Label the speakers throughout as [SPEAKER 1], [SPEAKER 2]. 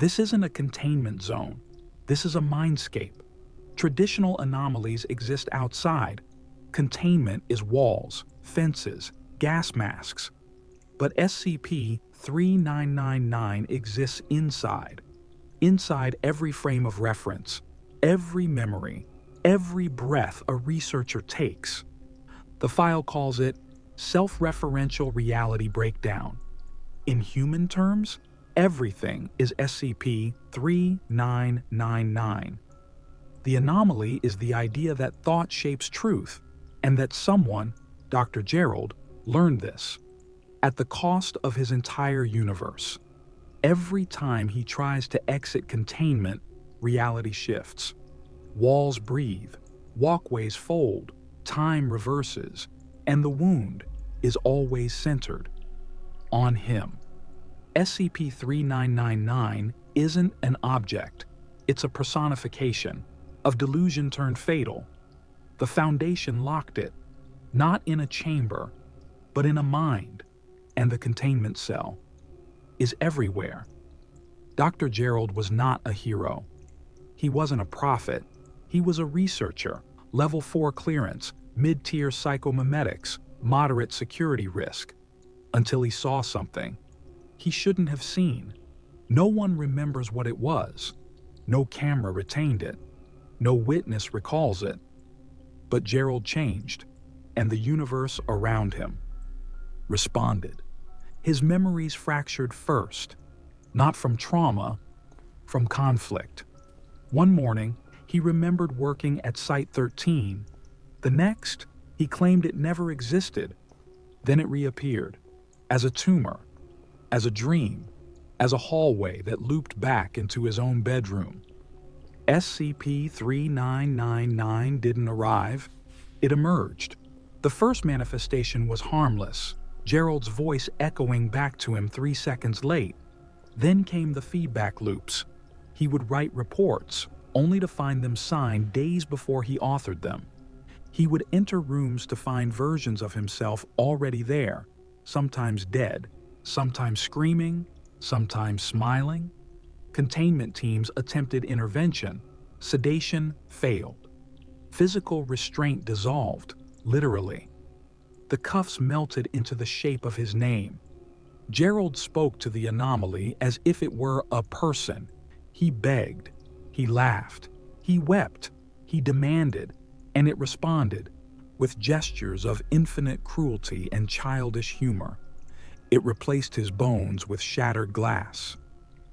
[SPEAKER 1] This isn't a containment zone. This is a mindscape. Traditional anomalies exist outside. Containment is walls, fences, gas masks. But SCP-3999 exists inside. Inside every frame of reference, every memory, every breath a researcher takes. The file calls it self-referential reality breakdown. In human terms, everything is SCP-3999. The anomaly is the idea that thought shapes truth, and that someone, Dr. Gerald, learned this at the cost of his entire universe. Every time he tries to exit containment, reality shifts. Walls breathe, walkways fold, time reverses, and the wound is always centered on him. SCP-3999 isn't an object, it's a personification of delusion turned fatal. The Foundation locked it, not in a chamber, but in a mind, and the containment cell is everywhere. Dr. Gerald was not a hero. He wasn't a prophet. He was a researcher, level 4 clearance, mid-tier psychomimetics, moderate security risk, until he saw something he shouldn't have seen. No one remembers what it was. No camera retained it. No witness recalls it. But Gerald changed, and the universe around him responded. His memories fractured first, not from trauma, from conflict. One morning, he remembered working at Site 13. The next, he claimed it never existed. Then it reappeared, as a tumor, as a dream, as a hallway that looped back into his own bedroom. SCP-3999 didn't arrive, it emerged. The first manifestation was harmless, Gerald's voice echoing back to him 3 seconds late. Then came the feedback loops. He would write reports, only to find them signed days before he authored them. He would enter rooms to find versions of himself already there, sometimes dead, sometimes screaming, sometimes smiling. Containment teams attempted intervention. Sedation failed. Physical restraint dissolved, literally. The cuffs melted into the shape of his name. Gerald spoke to the anomaly as if it were a person. He begged, he laughed, he wept, he demanded, and it responded with gestures of infinite cruelty and childish humor. It replaced his bones with shattered glass,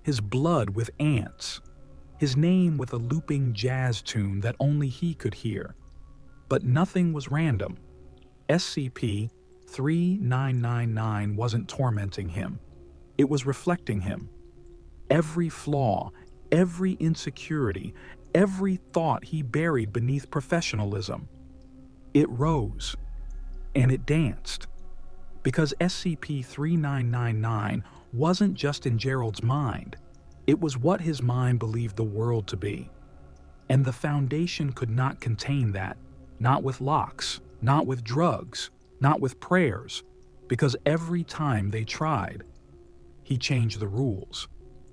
[SPEAKER 1] his blood with ants, his name with a looping jazz tune that only he could hear. But nothing was random. SCP-3999 wasn't tormenting him. It was reflecting him. Every flaw, every insecurity, every thought he buried beneath professionalism. It rose, and it danced. Because SCP-3999 wasn't just in Gerald's mind, it was what his mind believed the world to be. And the Foundation could not contain that, not with locks, not with drugs, not with prayers, because every time they tried, he changed the rules.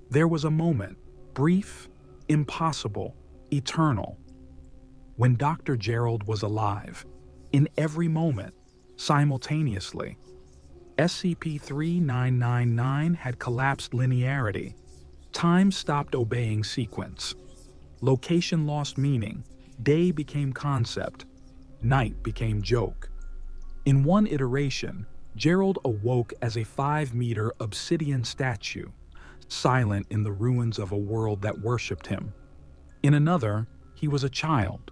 [SPEAKER 1] There was a moment, brief, impossible, eternal, when Dr. Gerald was alive, in every moment, simultaneously. SCP-3999 had collapsed linearity. Time stopped obeying sequence. Location lost meaning. Day became concept. Night became joke. In one iteration, Gerald awoke as a 5-meter obsidian statue, silent in the ruins of a world that worshipped him. In another, he was a child,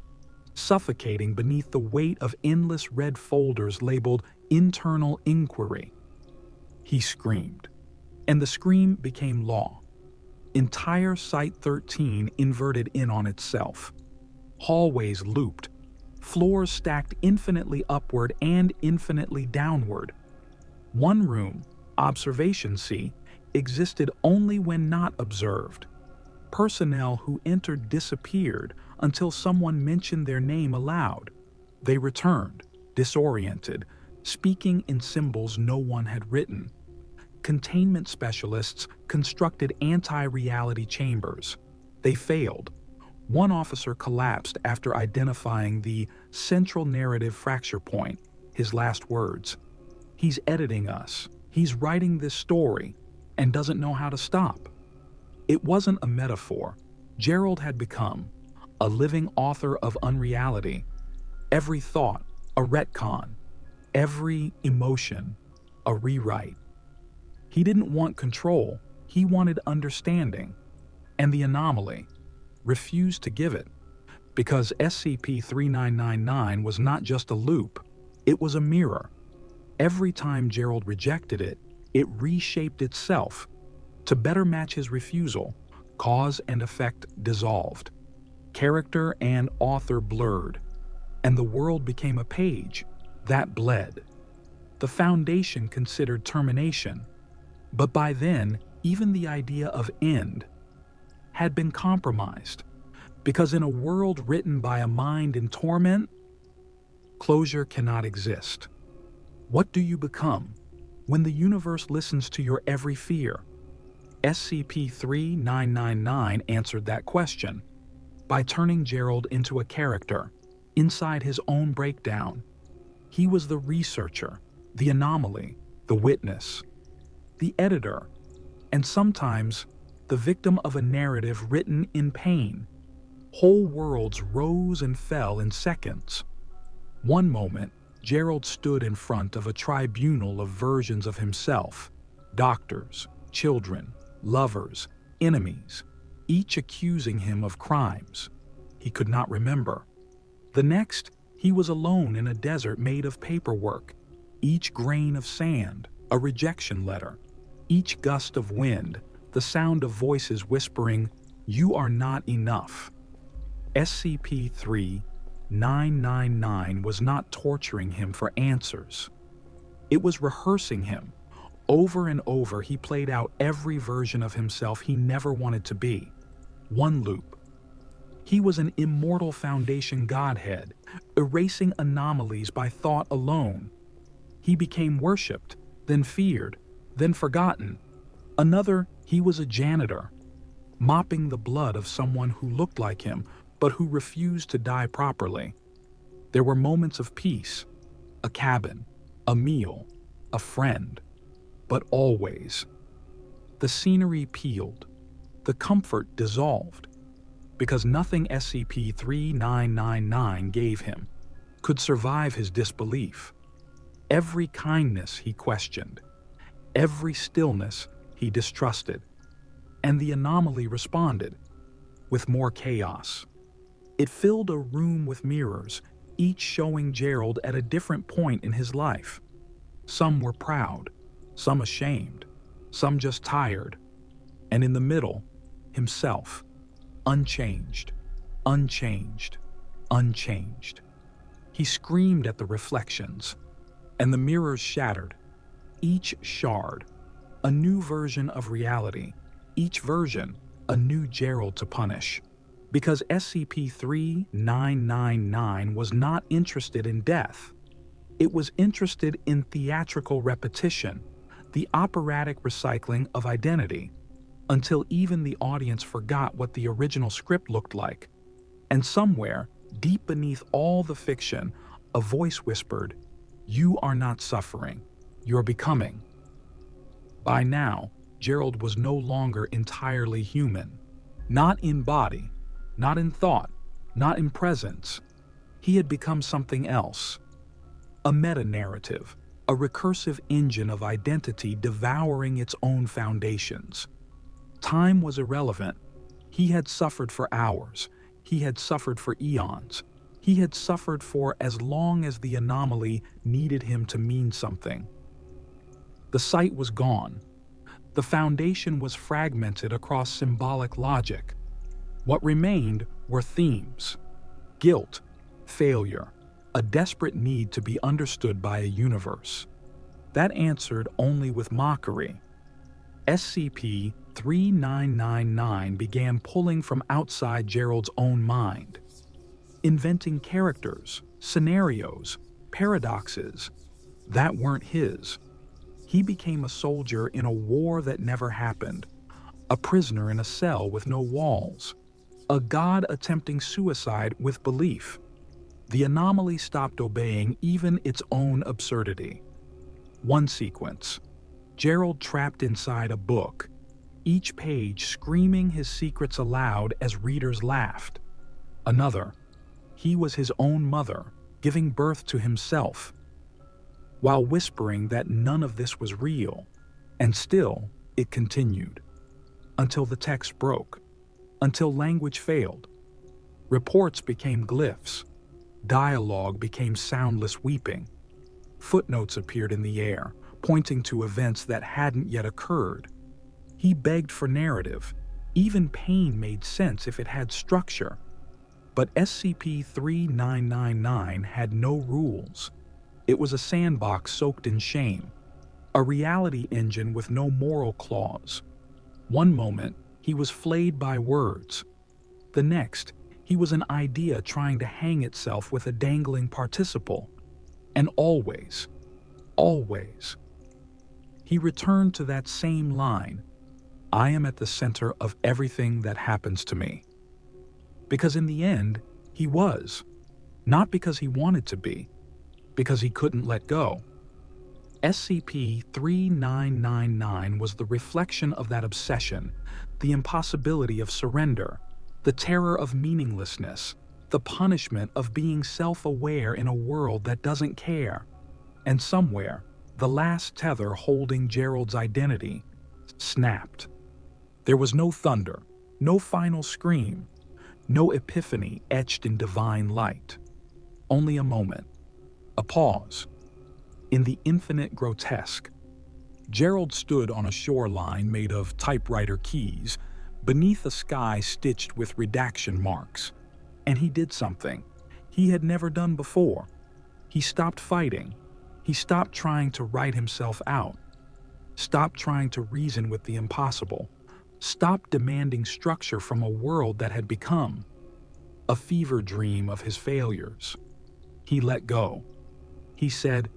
[SPEAKER 1] suffocating beneath the weight of endless red folders labeled internal inquiry. He screamed, and the scream became law. Entire Site 13 inverted in on itself. Hallways looped, floors stacked infinitely upward and infinitely downward. One room, Observation C, existed only when not observed. Personnel who entered disappeared until someone mentioned their name aloud. They returned, disoriented, speaking in symbols no one had written. containment specialists constructed anti-reality chambers. They failed. One officer collapsed after identifying the central narrative fracture point, his last words. "He's editing us. He's writing this story and doesn't know how to stop." It wasn't a metaphor. Gerald had become a living author of unreality. Every thought, a retcon. Every emotion, a rewrite. He didn't want control, he wanted understanding. And the anomaly refused to give it, because SCP-3999 was not just a loop, it was a mirror. Every time Gerald rejected it, it reshaped itself. To better match his refusal, cause and effect dissolved. Character and author blurred, and the world became a page that bled. The Foundation considered termination, but by then, even the idea of end had been compromised, because in a world written by a mind in torment, closure cannot exist. What do you become when the universe listens to your every fear? SCP-3999 answered that question by turning Gerald into a character inside his own breakdown. He was the researcher, the anomaly, the witness, the editor, and sometimes the victim of a narrative written in pain. Whole worlds rose and fell in seconds. One moment, Gerald stood in front of a tribunal of versions of himself, doctors, children, lovers, enemies, each accusing him of crimes he could not remember. The next, he was alone in a desert made of paperwork, each grain of sand, a rejection letter, each gust of wind, the sound of voices whispering, "You are not enough." SCP-3999 was not torturing him for answers. It was rehearsing him. Over and over, he played out every version of himself he never wanted to be. One loop. He was an immortal Foundation godhead, erasing anomalies by thought alone. He became worshipped, then feared, then forgotten. Another, he was a janitor, mopping the blood of someone who looked like him, but who refused to die properly. There were moments of peace, a cabin, a meal, a friend, but always. The scenery peeled, the comfort dissolved, because nothing SCP-3999 gave him could survive his disbelief. Every kindness he questioned, every stillness he distrusted, and the anomaly responded with more chaos. It filled a room with mirrors, each showing Gerald at a different point in his life. Some were proud, some ashamed, some just tired, and in the middle, himself, unchanged, unchanged, unchanged. He screamed at the reflections, and the mirrors shattered, each shard, a new version of reality, each version, a new Gerald to punish. Because SCP-3999 was not interested in death. It was interested in theatrical repetition, the operatic recycling of identity, until even the audience forgot what the original script looked like. And somewhere, deep beneath all the fiction, a voice whispered, "You are not suffering, you're becoming." By now, Gerald was no longer entirely human. Not in body, not in thought, not in presence. He had become something else. A meta-narrative, a recursive engine of identity devouring its own foundations. Time was irrelevant. He had suffered for hours. He had suffered for eons. He had suffered for as long as the anomaly needed him to mean something. The site was gone. The Foundation was fragmented across symbolic logic. What remained were themes: guilt, failure, a desperate need to be understood by a universe. That answered only with mockery. SCP-3999 began pulling from outside Gerald's own mind, inventing characters, scenarios, paradoxes that weren't his. He became a soldier in a war that never happened, a prisoner in a cell with no walls, a god attempting suicide with belief. The anomaly stopped obeying even its own absurdity. One sequence: Gerald trapped inside a book, each page screaming his secrets aloud as readers laughed. Another: he was his own mother, giving birth to himself, while whispering that none of this was real. And still, it continued. Until the text broke. Until language failed. Reports became glyphs. Dialogue became soundless weeping. Footnotes appeared in the air, pointing to events that hadn't yet occurred. He begged for narrative. Even pain made sense if it had structure. But SCP-3999 had no rules. It was a sandbox soaked in shame, a reality engine with no moral clause. One moment, he was flayed by words. The next, he was an idea trying to hang itself with a dangling participle. And always, he returned to that same line: I am at the center of everything that happens to me. Because in the end, he was. Not because he wanted to be, because he couldn't let go. SCP-3999 was the reflection of that obsession, the impossibility of surrender, the terror of meaninglessness, the punishment of being self-aware in a world that doesn't care. And somewhere, the last tether holding Gerald's identity snapped. There was no thunder, no final scream, no epiphany etched in divine light. Only a moment, a pause. In the infinite grotesque, Gerald stood on a shoreline made of typewriter keys, beneath a sky stitched with redaction marks. And he did something he had never done before. He stopped fighting. He stopped trying to write himself out. Stopped trying to reason with the impossible. Stopped demanding structure from a world that had become a fever dream of his failures. He let go. He said,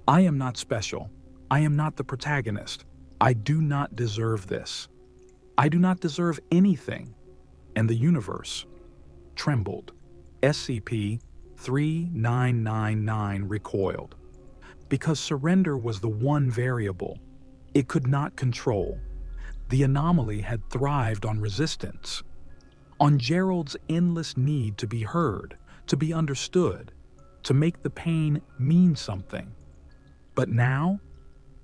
[SPEAKER 1] I am not special. I am not the protagonist. I do not deserve this. I do not deserve anything. And the universe trembled. SCP-3999 recoiled. Because surrender was the one variable it could not control. The anomaly had thrived on resistance, on Gerald's endless need to be heard, to be understood, to make the pain mean something. But now,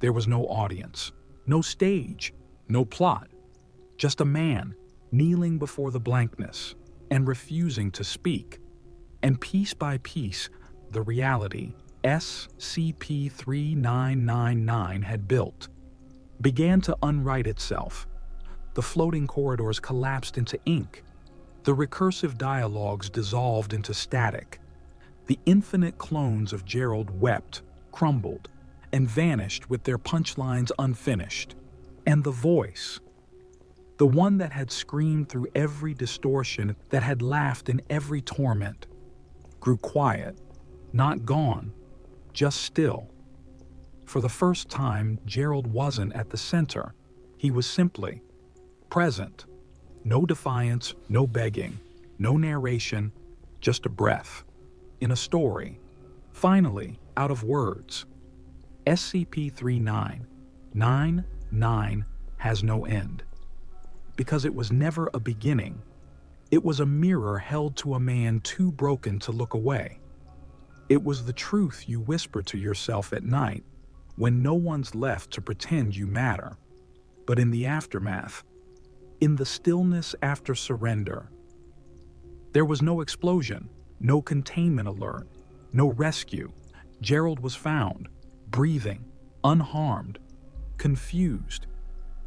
[SPEAKER 1] there was no audience, no stage, no plot, just a man kneeling before the blankness and refusing to speak. And piece by piece, the reality SCP-3999 had built began to unwrite itself. The floating corridors collapsed into ink. The recursive dialogues dissolved into static. The infinite clones of Gerald wept, crumbled, and vanished with their punchlines unfinished. And the voice, the one that had screamed through every distortion, that had laughed in every torment, grew quiet, not gone, just still. For the first time, Gerald wasn't at the center. He was simply present. No defiance, no begging, no narration, just a breath. In a story, finally out of words. SCP-3999 has no end. Because it was never a beginning. It was a mirror held to a man too broken to look away. It was the truth you whisper to yourself at night, when no one's left to pretend you matter. But in the aftermath, in the stillness after surrender, there was no explosion, no containment alert, no rescue. Gerald was found, breathing, unharmed, confused.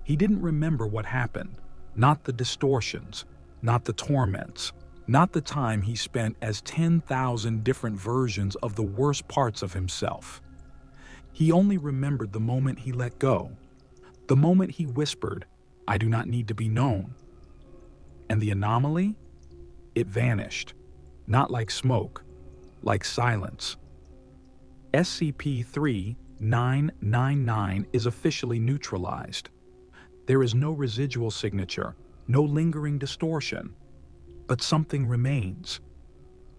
[SPEAKER 1] He didn't remember what happened, not the distortions, not the torments, not the time he spent as 10,000 different versions of the worst parts of himself. He only remembered the moment he let go, the moment he whispered, I do not need to be known. And the anomaly? It vanished, not like smoke, like silence. SCP-3999 3999 is officially neutralized. There is no residual signature, no lingering distortion. But something remains.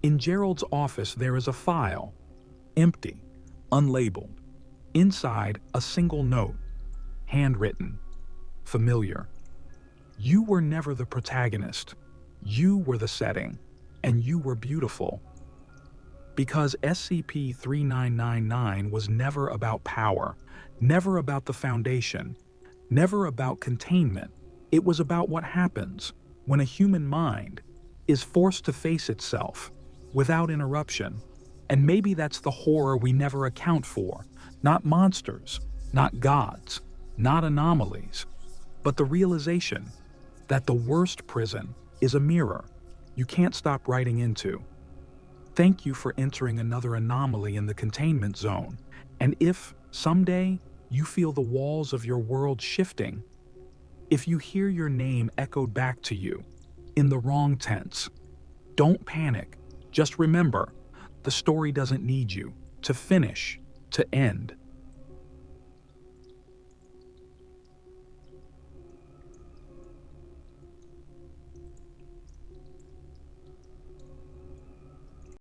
[SPEAKER 1] In Gerald's office there is a file, empty, unlabeled. Inside, a single note, handwritten, familiar. You were never the protagonist. You were the setting, and you were beautiful. Because SCP-3999 was never about power, never about the Foundation, never about containment. It was about what happens when a human mind is forced to face itself without interruption. And maybe that's the horror we never account for. Not monsters, not gods, not anomalies, but the realization that the worst prison is a mirror you can't stop writing into. Thank you for entering another anomaly in the containment zone. And if, someday, you feel the walls of your world shifting, if you hear your name echoed back to you in the wrong tense, don't panic. Just remember, the story doesn't need you to finish, to end.